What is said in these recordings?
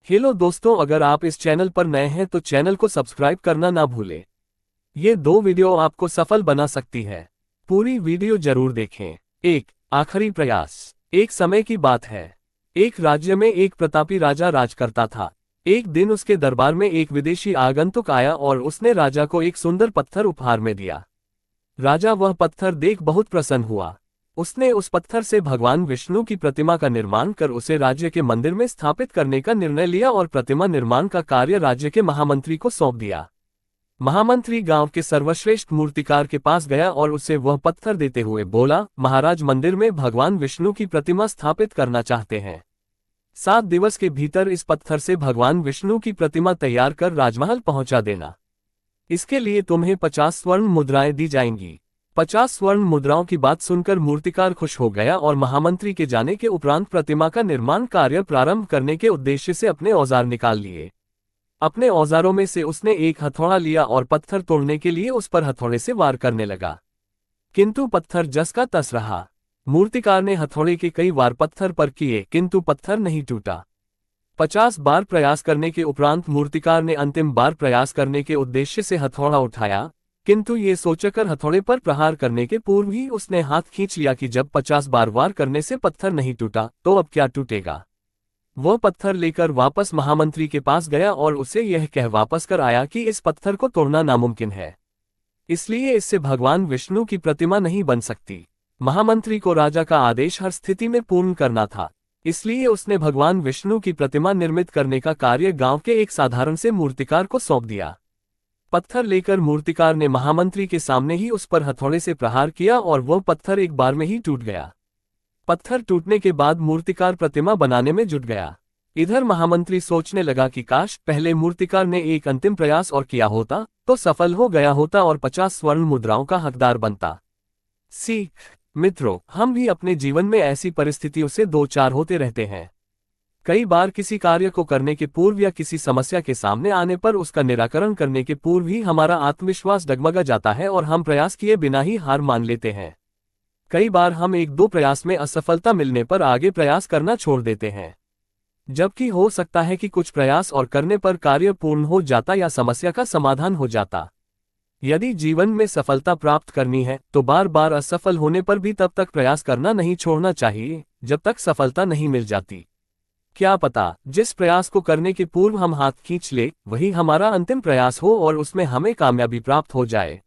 Hello दोस्तों, अगर आप इस चैनल पर नए हैं तो चैनल को सब्सक्राइब करना ना भूलें। ये दो वीडियो आपको सफल बना सकती है। पूरी वीडियो जरूर देखें। एक आखिरी प्रयास। एक समय की बात है। एक राज्य में एक प्रतापी राजा राज करता था। एक दिन उसके दरबार में एक विदेशी आगंतुक आया और उसने राजा को एक सुंदर पत्थर उपहार में दिया। राजा वह पत्थर देख बहुत प्रसन्न हुआ। उसने उस पत्थर से भगवान विष्णु की प्रतिमा का निर्माण कर उसे राज्य के मंदिर में स्थापित करने का निर्णय लिया और प्रतिमा निर्माण का कार्य राज्य के महामंत्री को सौंप दिया। महामंत्री गांव के सर्वश्रेष्ठ मूर्तिकार के पास गया और उसे वह पत्थर देते हुए बोला, महाराज, मंदिर में भगवान विष्णु की प्रतिमा स्थापित करना चाहते हैं। 7 दिवस के भीतर इस पत्थर से भगवान विष्णु की प्रतिमा तैयार कर राजमहल पहुंचा देना। इसके लिए तुम्हें 50 स्वर्ण मुद्राएं दी जाएंगी। 50 स्वर्ण मुद्राओं की बात सुनकर मूर्तिकार खुश हो गया और महामंत्री के जाने के उपरांत प्रतिमा का निर्माण कार्य प्रारंभ करने के उद्देश्य से अपने औजार निकाल लिए। अपने औजारों में से उसने एक हथौड़ा लिया और पत्थर तोड़ने के लिए उस पर हथौड़े से वार करने लगा, किंतु पत्थर जस का तस रहा। मूर्तिकार ने हथौड़े के कई वार पत्थर पर किए, किंतु पत्थर नहीं टूटा। 50 बार प्रयास करने के उपरांत मूर्तिकार ने अंतिम बार प्रयास करने के उद्देश्य से हथौड़ा उठाया, किंतु ये सोचकर हथौड़े पर प्रहार करने के पूर्व ही उसने हाथ खींच लिया कि जब 50 बार वार करने से पत्थर नहीं टूटा तो अब क्या टूटेगा। वह पत्थर लेकर वापस महामंत्री के पास गया और उसे यह कह वापस कर आया कि इस पत्थर को तोड़ना नामुमकिन है, इसलिए इससे भगवान विष्णु की प्रतिमा नहीं बन सकती। महामंत्री को राजा का आदेश हर स्थिति में पूर्ण करना था, इसलिए उसने भगवान विष्णु की प्रतिमा निर्मित करने का कार्य गांव के एक साधारण से मूर्तिकार को सौंप दिया। पत्थर लेकर मूर्तिकार ने महामंत्री के सामने ही उस पर हथौड़े से प्रहार किया और वह पत्थर एक बार में ही टूट गया। पत्थर टूटने के बाद मूर्तिकार प्रतिमा बनाने में जुट गया। इधर महामंत्री सोचने लगा कि काश पहले मूर्तिकार ने एक अंतिम प्रयास और किया होता तो सफल हो गया होता और 50 स्वर्ण मुद्राओं का हकदार बनता। सीख। मित्रों, हम भी अपने जीवन में ऐसी परिस्थितियों से दो चार होते रहते हैं। कई बार किसी कार्य को करने के पूर्व या किसी समस्या के सामने आने पर उसका निराकरण करने के पूर्व ही हमारा आत्मविश्वास डगमगा जाता है और हम प्रयास किए बिना ही हार मान लेते हैं। कई बार हम एक दो प्रयास में असफलता मिलने पर आगे प्रयास करना छोड़ देते हैं, जबकि हो सकता है कि कुछ प्रयास और करने पर कार्य पूर्ण हो जाता या समस्या का समाधान हो जाता। यदि जीवन में सफलता प्राप्त करनी है तो बार बार असफल होने पर भी तब तक प्रयास करना नहीं छोड़ना चाहिए जब तक सफलता नहीं मिल जाती। क्या पता जिस प्रयास को करने के पूर्व हम हाथ खींच ले वही हमारा अंतिम प्रयास हो और उसमें हमें कामयाबी प्राप्त हो जाए।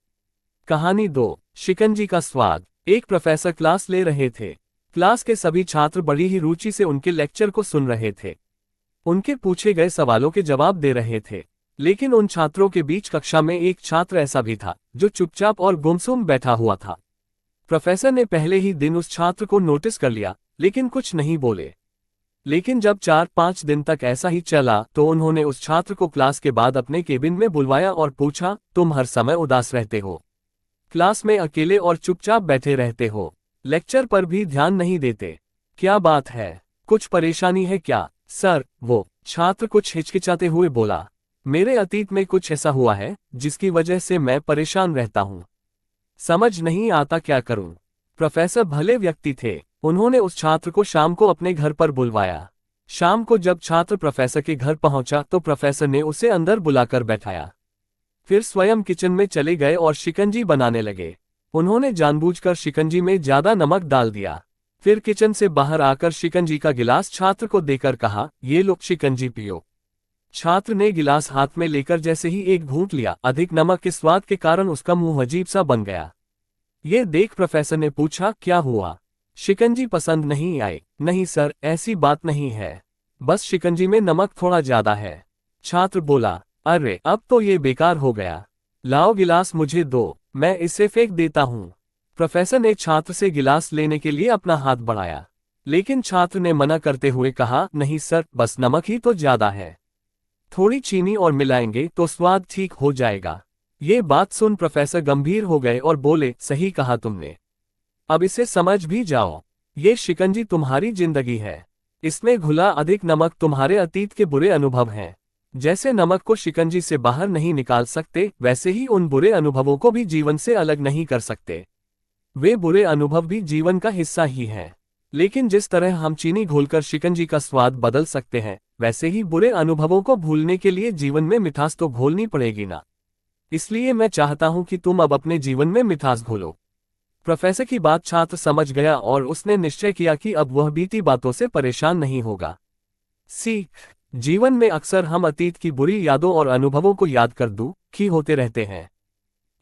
कहानी 2, शिकंजी का स्वाद। एक प्रोफेसर क्लास ले रहे थे। क्लास के सभी छात्र बड़ी ही रुचि से उनके लेक्चर को सुन रहे थे। उनके पूछे गए सवालों के जवाब दे रहे थे, लेकिन उन छात्रों के बीच कक्षा में एक छात्र ऐसा भी था जो चुपचाप और गुमसुम बैठा हुआ था। प्रोफेसर ने पहले ही दिन उस छात्र को नोटिस कर लिया, लेकिन कुछ नहीं बोले। लेकिन जब 4-5 दिन तक ऐसा ही चला तो उन्होंने उस छात्र को क्लास के बाद अपने केबिन में बुलवाया और पूछा, तुम हर समय उदास रहते हो, क्लास में अकेले और चुपचाप बैठे रहते हो, लेक्चर पर भी ध्यान नहीं देते, क्या बात है, कुछ परेशानी है क्या? सर, वो छात्र कुछ हिचकिचाते हुए बोला, मेरे अतीत में कुछ ऐसा हुआ है जिसकी वजह से मैं परेशान रहता हूँ, समझ नहीं आता क्या करूँ। प्रोफेसर भले व्यक्ति थे, उन्होंने उस छात्र को शाम को अपने घर पर बुलवाया। शाम को जब छात्र प्रोफेसर के घर पहुंचा तो प्रोफेसर ने उसे अंदर बुलाकर बैठाया। फिर स्वयं किचन में चले गए और शिकंजी बनाने लगे। उन्होंने जानबूझकर शिकंजी में ज्यादा नमक डाल दिया। फिर किचन से बाहर आकर शिकंजी का गिलास छात्र को देकर कहा, ये लो शिकंजी पियो। छात्र ने गिलास हाथ में लेकर जैसे ही एक घूंट लिया, अधिक नमक के स्वाद के कारण उसका मुंह अजीब सा बन गया। ये देख प्रोफेसर ने पूछा, क्या हुआ? शिकंजी पसंद नहीं आई? नहीं सर, ऐसी बात नहीं है, बस शिकंजी में नमक थोड़ा ज्यादा है। छात्र बोला, अरे अब तो ये बेकार हो गया, लाओ गिलास मुझे दो, मैं इसे फेंक देता हूँ। प्रोफेसर ने छात्र से गिलास लेने के लिए अपना हाथ बढ़ाया, लेकिन छात्र ने मना करते हुए कहा, नहीं सर, बस नमक ही तो ज्यादा है, थोड़ी चीनी और मिलाएंगे तो स्वाद ठीक हो जाएगा। ये बात सुन प्रोफेसर गंभीर हो गए और बोले, सही कहा तुमने, अब इसे समझ भी जाओ, ये शिकंजी तुम्हारी जिंदगी है, इसमें घुला अधिक नमक तुम्हारे अतीत के बुरे अनुभव हैं। जैसे नमक को शिकंजी से बाहर नहीं निकाल सकते, वैसे ही उन बुरे अनुभवों को भी जीवन से अलग नहीं कर सकते। वे बुरे अनुभव भी जीवन का हिस्सा ही हैं। लेकिन जिस तरह हम चीनी घोलकर शिकंजी का स्वाद बदल सकते हैं, वैसे ही बुरे अनुभवों को भूलने के लिए जीवन में मिठास तो घोलनी पड़ेगी ना। इसलिए मैं चाहता हूं कि तुम अब अपने जीवन में मिठास घोलो। प्रोफेसर की बात छात्र समझ गया और उसने निश्चय किया कि अब वह बीती बातों से परेशान नहीं होगा। सीख। जीवन में अक्सर हम अतीत की बुरी यादों और अनुभवों को याद कर दुखी होते रहते हैं।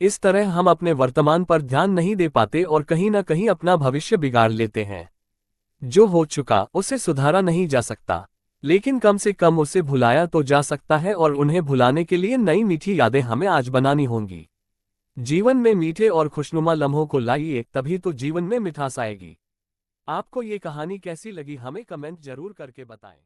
इस तरह हम अपने वर्तमान पर ध्यान नहीं दे पाते और कहीं ना कहीं अपना भविष्य बिगाड़ लेते हैं। जो हो चुका उसे सुधारा नहीं जा सकता, लेकिन कम से कम उसे भुलाया तो जा सकता है और उन्हें भुलाने के लिए नई मीठी यादें हमें आज बनानी होंगी। जीवन में मीठे और खुशनुमा लम्हों को लाइए, तभी तो जीवन में मिठास आएगी। आपको ये कहानी कैसी लगी हमें कमेंट जरूर करके बताएं।